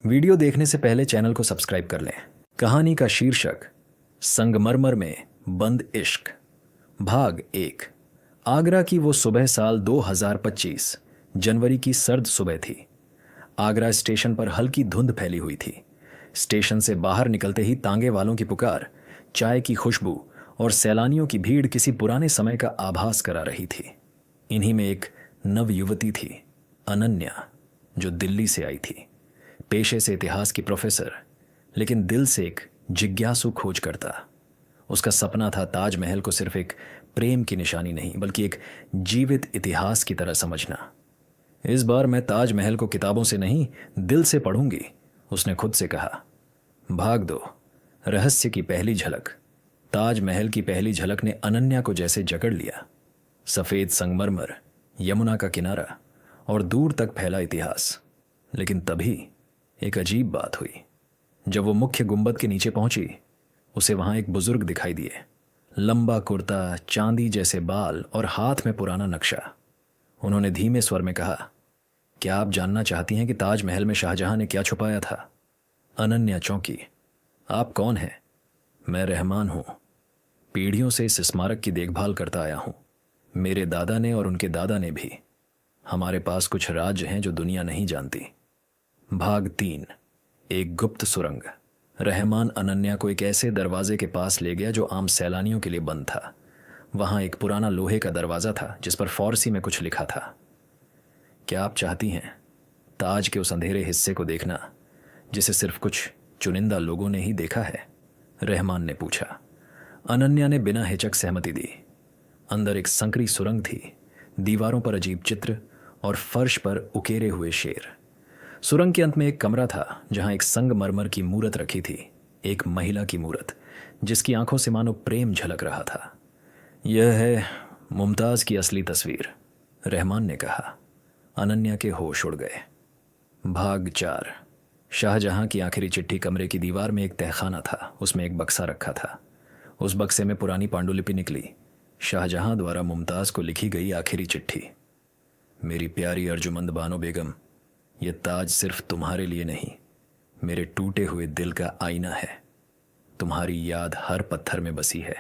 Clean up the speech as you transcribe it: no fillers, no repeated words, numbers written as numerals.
Video देखने से पहले चैनल को सब्सक्राइब कर लें। कहानी का शीर्षक संगमरमर में बंद इश्क, भाग 1। आगरा की वो सुबह साल 2025 जनवरी की सर्द सुबह थी। आगरा स्टेशन पर हल्की धुंध फैली हुई थी। स्टेशन से बाहर निकलते ही तांगे वालों की पुकार, चाय की खुशबू और सैलानियों की भीड़ किसी पुराने समय का आभास करा रही थी। इन्हीं में एक नव युवती थी, अनन्या, जो दिल्ली से आई थी। पेशे से इतिहास की प्रोफेसर, लेकिन दिल से एक जिज्ञासु खोजकर्ता। उसका सपना था ताजमहल को सिर्फ एक प्रेम की निशानी नहीं, बल्कि एक जीवित इतिहास की तरह समझना। इस बार मैं ताजमहल को किताबों से नहीं, दिल से पढ़ूंगी, उसने खुद से कहा। भाग 2, रहस्य की पहली झलक। ताजमहल की पहली झलक ने अनन्या को जैसे जकड़ लिया। सफ़ेद संगमरमर, यमुना का किनारा और दूर तक फैला इतिहास। लेकिन तभी एक अजीब बात हुई। जब वो मुख्य गुंबद के नीचे पहुंची, उसे वहां एक बुजुर्ग दिखाई दिए। लंबा कुर्ता, चांदी जैसे बाल और हाथ में पुराना नक्शा। उन्होंने धीमे स्वर में कहा, क्या आप जानना चाहती हैं कि ताजमहल में शाहजहां ने क्या छुपाया था? अनन्या चौंकी। आप कौन हैं? मैं रहमान हूं। पीढ़ियों से इस स्मारक की देखभाल करता आया हूं। मेरे दादा ने और उनके दादा ने भी। हमारे पास कुछ राज हैं जो दुनिया नहीं जानती। भाग 3, एक गुप्त सुरंग। रहमान अनन्या को एक ऐसे दरवाजे के पास ले गया जो आम सैलानियों के लिए बंद था। वहां एक पुराना लोहे का दरवाजा था जिस पर फारसी में कुछ लिखा था। क्या आप चाहती हैं ताज के उस अंधेरे हिस्से को देखना जिसे सिर्फ कुछ चुनिंदा लोगों ने ही देखा है? रहमान ने पूछा। अनन्या ने बिना हिचक सहमति दी। अंदर एक संकरी सुरंग थी, दीवारों पर अजीब चित्र और फर्श पर उकेरे हुए शेर। सुरंग के अंत में एक कमरा था जहां एक संगमरमर की मूरत रखी थी, एक महिला की मूरत जिसकी आंखों से मानो प्रेम झलक रहा था। यह है मुमताज की असली तस्वीर, रहमान ने कहा। अनन्या के होश उड़ गए। भाग 4, शाहजहां की आखिरी चिट्ठी। कमरे की दीवार में एक तहखाना था, उसमें एक बक्सा रखा था। उस बक्से में पुरानी पांडुलिपि निकली, शाहजहां द्वारा मुमताज को लिखी गई आखिरी चिट्ठी। मेरी प्यारी अर्जुमंद बानो बेगम, यह ताज सिर्फ तुम्हारे लिए नहीं, मेरे टूटे हुए दिल का आईना है। तुम्हारी याद हर पत्थर में बसी है।